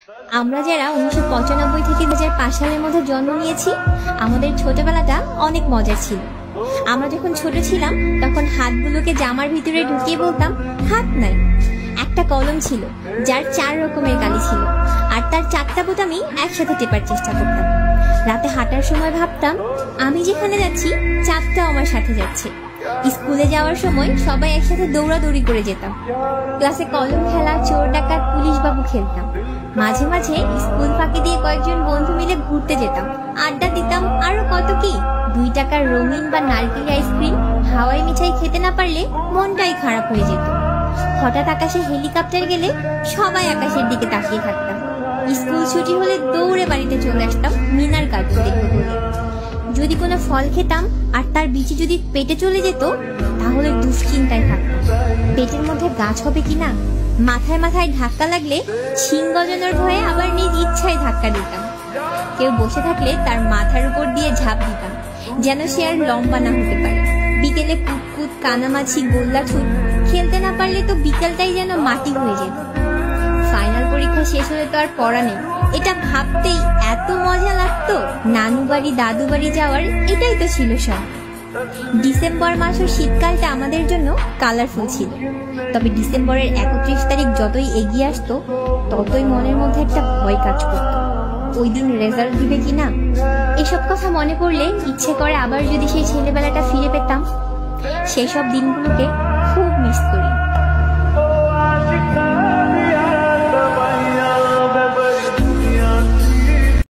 আমরা যারা 1995 থেকে 2005 সালের মধ্যে জন্ম নিয়েছি, আমাদের ছোটবেলাটা অনেক মজার ছিল। আমরা যখন ছোট ছিলাম তখন হাতগুলোকে জামার ভিতরে ঢুকিয়ে বলতাম হাত নাই। একটা কলম ছিল যার 4 রকমের কালি ছিল, আর তার 4টা বোতামই একসাথে টেপার চেষ্টা করতাম। রাতে হাঁটার সময় ভাবতাম আমি যেখানে যাচ্ছি চাঁদটাও আমার সাথে যাচ্ছে। স্কুলে যাওয়ার সময় সবাই একসাথে দৌড়াদৌড়ি করে যেতাম। ক্লাসে কলম খেলা, চোর ডাকাত, পুলিশ বাবু খেলতাম। মাঝে মাঝে স্কুল ফাঁকি দিয়ে কয়েকজন বন্ধু মিলে ঘুরতে যেতাম, আড্ডা দিতাম, আরো কত কি। 2 টাকার রঙিন বা নারকেলি আইসক্রিম, হাওয়াই মিঠাই খেতে না পারলে মনটাই খারাপ হয়ে যেত। হঠাৎ আকাশে হেলিকপ্টার গেলে সবাই আকাশের দিকে তাকিয়ে থাকতাম। স্কুল ছুটি হলে দৌড়ে বাড়িতে চলে আসতাম মিনার কার্টুন দেখতে বলে। যদি কোনো ফল খেতাম আর তার বিচি যদি পেটে চলে যেত তাহলে দুশ্চিন্তায় থাকতাম, পেটের মধ্যে গাছ হবে কিনা। মাথায় মাথায় ধাক্কা লাগলে শিং গজানোর ভয়ে আবার নিজ ইচ্ছায় ধাক্কা দিতাম। কেউ বসে থাকলে তার মাথার উপর দিয়ে ঝাঁপ দিতাম যেন সে আর লম্বা না হতে পারে। বিকেলে কুতকুত, কানামাছি, গোল্লা ছুট খেলতে না পারলে তো বিকেলটাই যেন মাটি হয়ে যেত। ফাইনাল পরীক্ষা শেষ হলে তো আর পড়া নেই, এটা ভাবতেই এত মজা লাগতো। নানু বাড়ি, দাদু বাড়ি যাওয়ার এটাই তো ছিল সব। ডিসেম্বর মাস ও শীতকালটা আমাদের জন্য কালারফুল ছিল। তবে ডিসেম্বরের 31 তারিখ যতই এগিয়ে আসতো ততই মনের মধ্যে একটা ভয় কাজ করত, ওই দিন রেজাল্ট দিবে কিনা। এসব কথা মনে পড়লে ইচ্ছে করে আবার যদি সেই ছেলেবেলাটা ফিরে পেতাম। সেই সব দিনগুলোকে খুব মিস করি।